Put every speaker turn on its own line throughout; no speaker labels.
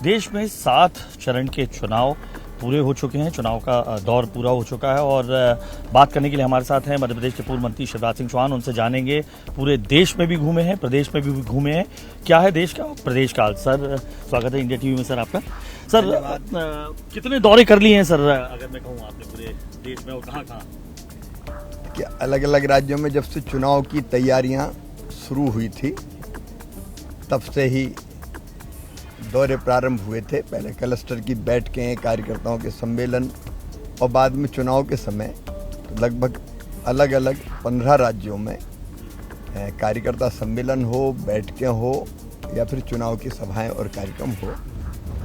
देश में 7 चरण के चुनाव पूरे हो चुके हैं। चुनाव का दौर पूरा हो चुका है और बात करने के लिए हमारे साथ हैं मध्य प्रदेश के पूर्व मंत्री शिवराज सिंह चौहान। उनसे जानेंगे, पूरे देश में भी घूमे हैं, प्रदेश में भी घूमे हैं, क्या है देश का प्रदेश का। सर स्वागत है इंडिया टीवी में सर आपका। सर कितने दौरे कर लिए हैं सर, अगर मैं कहूँ आपने पूरे देश में, और कहाँ?
अलग अलग राज्यों में जब से चुनाव की तैयारियां शुरू हुई थी तब से ही दौरे प्रारंभ हुए थे। पहले क्लस्टर की बैठकें, कार्यकर्ताओं के सम्मेलन और बाद में चुनाव के समय तो लगभग अलग अलग 15 राज्यों में कार्यकर्ता सम्मेलन हो, बैठकें हो या फिर चुनाव की सभाएं और कार्यक्रम हो,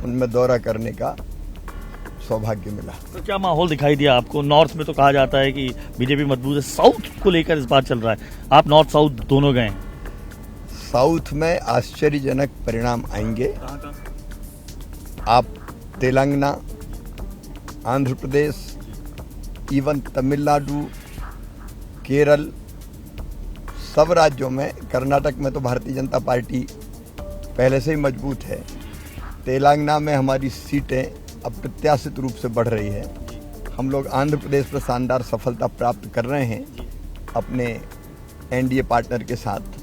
उनमें दौरा करने का सौभाग्य मिला।
तो क्या माहौल दिखाई दिया आपको? नॉर्थ में तो कहा जाता है कि बीजेपी मजबूत है, साउथ को लेकर इस बार चल रहा है, आप नॉर्थ साउथ दोनों गए हैं।
साउथ में आश्चर्यजनक परिणाम आएंगे। आप तेलंगाना, आंध्र प्रदेश, इवन तमिलनाडु, केरल, सब राज्यों में, कर्नाटक में तो भारतीय जनता पार्टी पहले से ही मजबूत है। तेलंगाना में हमारी सीटें अब प्रत्याशित रूप से बढ़ रही है। हम लोग आंध्र प्रदेश पर शानदार सफलता प्राप्त कर रहे हैं अपने एनडीए पार्टनर के साथ,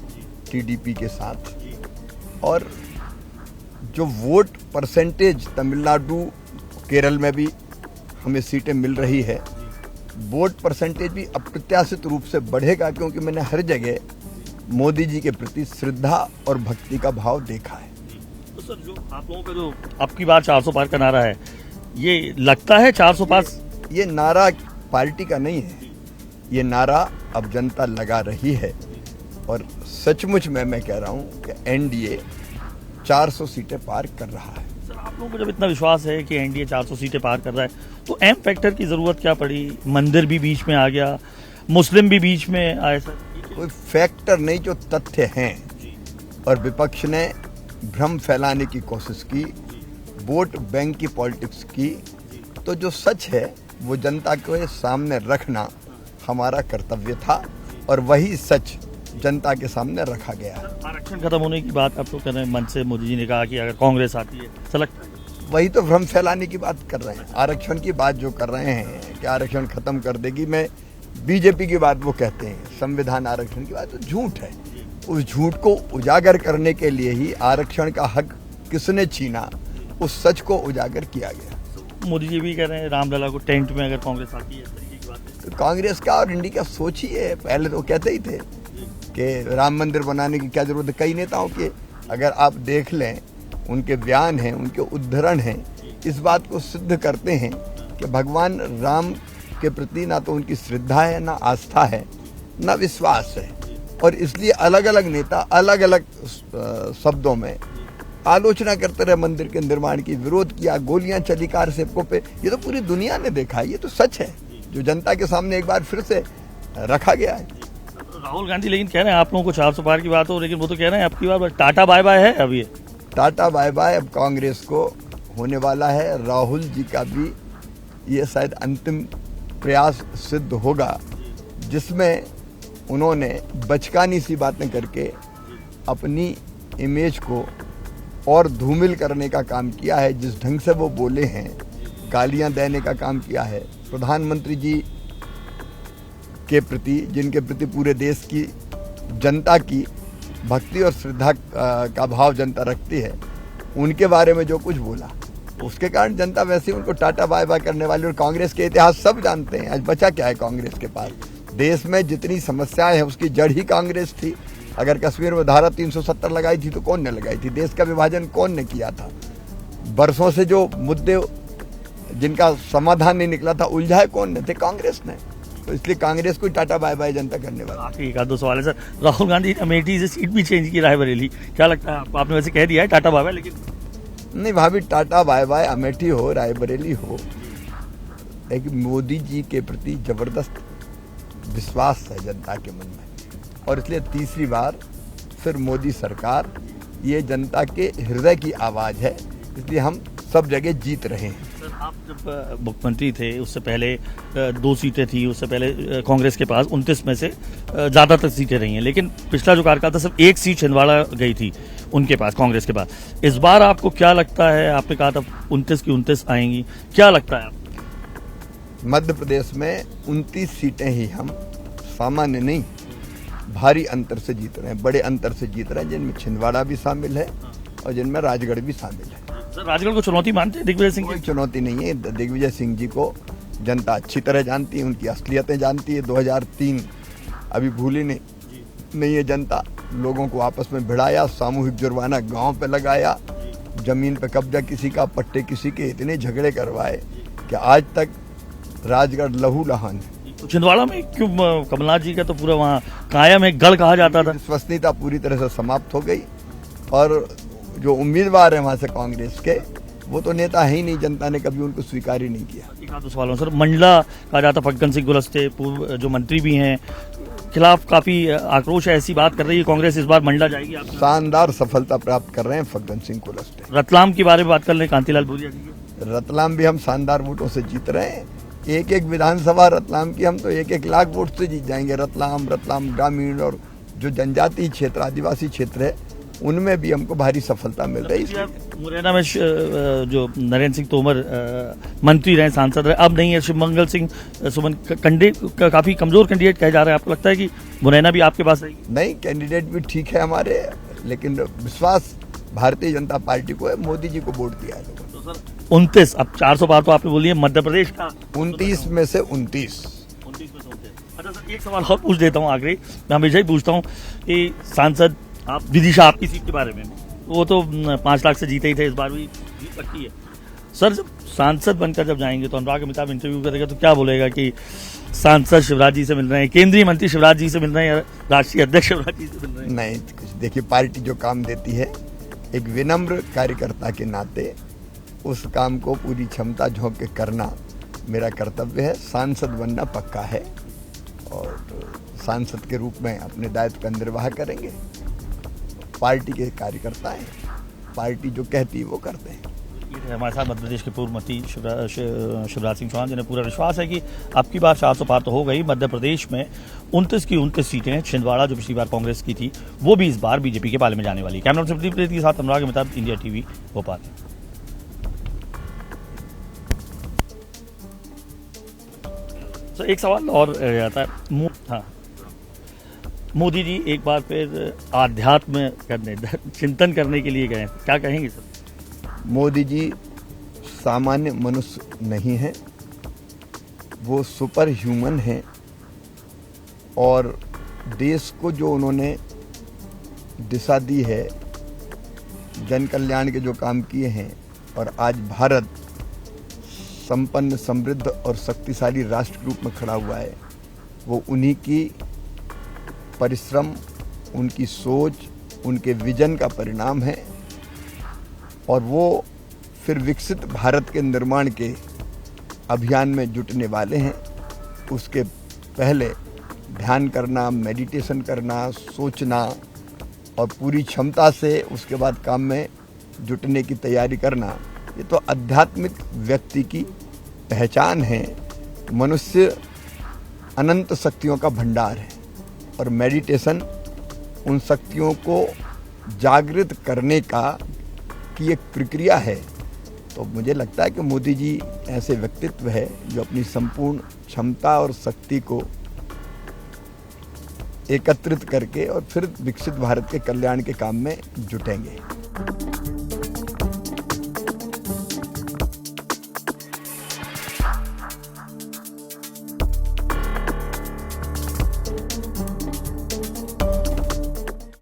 टीडीपी के साथ। और जो वोट परसेंटेज तमिलनाडु, केरल में भी हमें सीटें मिल रही है, वोट परसेंटेज भी अप्रत्याशित रूप से बढ़ेगा, क्योंकि मैंने हर जगह मोदी जी के प्रति श्रद्धा और भक्ति का भाव देखा है।
तो सर, जो आप लोगों का जो अब की बार 400 पार का नारा है, ये लगता है 400 पार?
ये नारा पार्टी का नहीं है, ये नारा अब जनता लगा रही है। और सचमुच में मैं कह रहा हूँ कि एनडीए 400 सीटें पार कर रहा है।
सर, आप लोगों को जब इतना विश्वास है कि एनडीए 400 सीटें पार कर रहा है, तो एम फैक्टर की जरूरत क्या पड़ी? मंदिर भी बीच में आ गया, मुस्लिम भी बीच में आए। सर,
कोई फैक्टर नहीं, जो तथ्य हैं। और विपक्ष ने भ्रम फैलाने की कोशिश की, वोट बैंक की पॉलिटिक्स की। तो जो सच है वो जनता के सामने रखना हमारा कर्तव्य था, और वही सच जनता के सामने रखा गया है।
आरक्षण खत्म होने की बात आप लोग कर रहे हैं, मंच से मोदी जी ने कहा कि अगर कांग्रेस आती है, सर
वही तो भ्रम फैलाने की बात कर रहे हैं। आरक्षण की बात जो कर रहे हैं कि आरक्षण खत्म कर देगी, मैं बीजेपी की बात वो कहते हैं, संविधान आरक्षण की बात तो झूठ है। उस झूठ को उजागर करने के लिए ही आरक्षण का हक किसने छीना, उस सच को उजागर किया गया।
मोदी जी भी कह रहे हैं रामलला को टेंट में अगर कांग्रेस आती है, इस तरीके की बात है।
तो कांग्रेस का और इंडी का सोच ही है। पहले तो कहते ही थे कि राम मंदिर बनाने की क्या जरूरत है। कई नेताओं के अगर आप देख लें, उनके बयान हैं, उनके उद्धरण हैं, इस बात को सिद्ध करते हैं कि भगवान राम के प्रति ना तो उनकी श्रद्धा है, ना आस्था है, ना विश्वास है। और इसलिए अलग अलग नेता अलग अलग शब्दों में आलोचना करते रहे मंदिर के निर्माण की, विरोध किया, गोलियां चली कार सेवकों पे। ये तो पूरी दुनिया ने देखा है, ये तो सच है जो जनता के सामने एक बार फिर से रखा गया है।
राहुल गांधी लेकिन कह रहे हैं आप लोगों को 400 पार की बात हो, लेकिन वो तो कह रहे हैं आपकी बार टाटा बाय बाय है। अब ये
टाटा बाय बाय अब कांग्रेस को होने वाला है। राहुल जी का भी ये शायद अंतिम प्रयास सिद्ध होगा, जिसमें उन्होंने बचकानी सी बातें करके अपनी इमेज को और धूमिल करने का काम किया है। जिस ढंग से वो बोले हैं, गालियां देने का काम किया है प्रधानमंत्री जी के प्रति, जिनके प्रति पूरे देश की जनता की भक्ति और श्रद्धा का भाव जनता रखती है, उनके बारे में जो कुछ बोला, उसके कारण जनता वैसे ही उनको टाटा बाय बाय करने वाली। और कांग्रेस के इतिहास सब जानते हैं। आज बचा क्या है कांग्रेस के पास? देश में जितनी समस्याएं हैं उसकी जड़ ही कांग्रेस थी। अगर कश्मीर में धारा 370 लगाई थी तो कौन ने लगाई थी? देश का विभाजन कौन ने किया था? बरसों से जो मुद्दे जिनका समाधान नहीं निकला था, उलझाए कौन ने थे? कांग्रेस ने। तो इसलिए कांग्रेस को टाटा बाय बाय जनता करने वाली।
एक आध दो सवाल है सर। राहुल गांधी अमेठी से सीट भी चेंज की, रायबरेली, क्या लगता है आपको? आपने वैसे कह दिया है टाटा बाय बाय, लेकिन
नहीं, वहाँ भी टाटा बाय बाय, अमेठी हो, रायबरेली हो, लेकिन मोदी जी के प्रति जबरदस्त विश्वास है जनता के मन में। और इसलिए तीसरी बार फिर मोदी सरकार, ये जनता के हृदय की आवाज़ है, इसलिए हम सब जगह जीत रहे हैं।
सर, आप जब मुख्यमंत्री थे उससे पहले 2 सीटें थी, उससे पहले कांग्रेस के पास 29 में से ज़्यादातर सीटें रही हैं, लेकिन पिछला जो कार्यकाल था सिर्फ 1 सीट छिंदवाड़ा गई थी। उनके पास, कांग्रेस के पास। इस बार आपको क्या लगता है, आपने कहा था 29 की 29 आएंगी, क्या लगता है आपको?
मध्य प्रदेश में 29 सीटें ही हम सामान्य नहीं भारी अंतर से जीत रहे हैं, बड़े अंतर से जीत रहे हैं, जिनमें छिंदवाड़ा भी शामिल है और जिनमें राजगढ़ भी शामिल है।
सर, राजगढ़ को चुनौती मानते हैं दिग्विजय सिंह?
कोई चुनौती नहीं है। दिग्विजय सिंह जी को जनता अच्छी तरह जानती है, उनकी असलियतें जानती है। 2003 अभी भूली नहीं है जनता। लोगों को आपस में भिड़ाया, सामूहिक जुर्माना गांव पे लगाया, जमीन पे कब्जा किसी का, पट्टे किसी के, इतने झगड़े करवाए कि आज तक राजगढ़ लहू लहान है।
तो छिंदवाड़ा में क्यों कमलनाथ जी का तो पूरा वहाँ कायम है, गढ़ कहा जाता था।
विश्वसनीयता पूरी तरह से समाप्त हो गई और जो उम्मीदवार है वहां से कांग्रेस के, वो तो नेता है ही नहीं। जनता ने कभी उनको स्वीकार ही नहीं किया।
एक आध सवाल सर, मंडला कहा जाता फग्गन सिंह कुलस्ते पूर्व जो मंत्री भी हैं, खिलाफ काफी आक्रोश है, ऐसी बात कर रही है कांग्रेस, इस बार मंडला जाएगी आप?
शानदार सफलता प्राप्त कर रहे हैं फग्गन सिंह कुलस्ते।
रतलाम के बारे में बात कर रहे हैं कांतिलाल भूरिया जी।
रतलाम भी हम शानदार वोटों से जीत रहे हैं। एक एक विधानसभा रतलाम की हम तो 1-1 लाख वोट से जीत जाएंगे। रतलाम ग्रामीण और जो जनजातीय क्षेत्र, आदिवासी क्षेत्र है, उनमें भी हमको भारी सफलता मिल रही है।
मुरैना में जो नरेंद्र सिंह तोमर मंत्री रहे, सांसद रहे, अब नहीं है। शिवमंगल सिंह सुमन काफी कमजोर कैंडिडेट कहे जा रहे हैं। आपको लगता है कि मुरैना भी आपके पास रहेगी?
नहीं, कैंडिडेट भी ठीक है हमारे, लेकिन विश्वास भारतीय जनता पार्टी को है। मोदी जी को वोट दिया है लोगों ने।
तो सर 29, अब 400 पार तो आपने बोली है, मध्य प्रदेश का
29 में से 29।
अच्छा सर, एक सवाल और पूछ देता हूँ आखिरी, मैं हमेशा ही पूछता हूँ कि सांसद आप विदिशा, आपकी सीट के बारे में, वो तो 5 लाख से जीते ही थे, इस बार भी जीत सकती है। सर, जब सांसद बनकर जब जाएंगे तो अनुराग अमिताभ इंटरव्यू करेगा तो क्या बोलेगा कि सांसद शिवराज जी से मिल रहे हैं, केंद्रीय मंत्री शिवराज जी से मिल रहे हैं, या राष्ट्रीय अध्यक्ष शिवराज जी से मिल रहे हैं?
नहीं, देखिए पार्टी जो काम देती है, एक विनम्र कार्यकर्ता के नाते उस काम को पूरी क्षमता झोंक के करना मेरा कर्तव्य है। सांसद बनना पक्का है और सांसद के रूप में अपने दायित्व का निर्वाह करेंगे। पार्टी के कार्यकर्ता हैं, पार्टी जो कहती है वो करते हैं।
ये हमारे साथ मध्य प्रदेश के पूर्व मंत्री शिवराज सिंह चौहान, जिन्हें पूरा विश्वास है कि आपकी बार 400 पार तो हो गई। मध्य प्रदेश में 29 की 29 सीटें हैं। छिंदवाड़ा जो पिछली बार कांग्रेस की थी, वो भी इस बार बीजेपी के पाले में जाने वाली। कैमरा पर्सन के साथ अनुराग अमिताभ, इंडिया टीवी, भोपाल। तो एक सवाल और आता है, हाँ, मोदी जी एक बार फिर आध्यात्म करने, चिंतन करने के लिए गए, क्या कहेंगे सर?
मोदी जी सामान्य मनुष्य नहीं है, वो सुपर ह्यूमन हैं और देश को जो उन्होंने दिशा दी है, जन कल्याण के जो काम किए हैं, और आज भारत संपन्न, समृद्ध और शक्तिशाली राष्ट्र के रूप में खड़ा हुआ है, वो उन्हीं की परिश्रम, उनकी सोच, उनके विजन का परिणाम है। और वो फिर विकसित भारत के निर्माण के अभियान में जुटने वाले हैं। उसके पहले ध्यान करना, मेडिटेशन करना, सोचना और पूरी क्षमता से उसके बाद काम में जुटने की तैयारी करना, ये तो आध्यात्मिक व्यक्ति की पहचान है। मनुष्य अनंत शक्तियों का भंडार है और मेडिटेशन उन शक्तियों को जागृत करने की एक प्रक्रिया है। तो मुझे लगता है कि मोदी जी ऐसे व्यक्तित्व है जो अपनी संपूर्ण क्षमता और शक्ति को एकत्रित करके और फिर विकसित भारत के कल्याण के काम में जुटेंगे।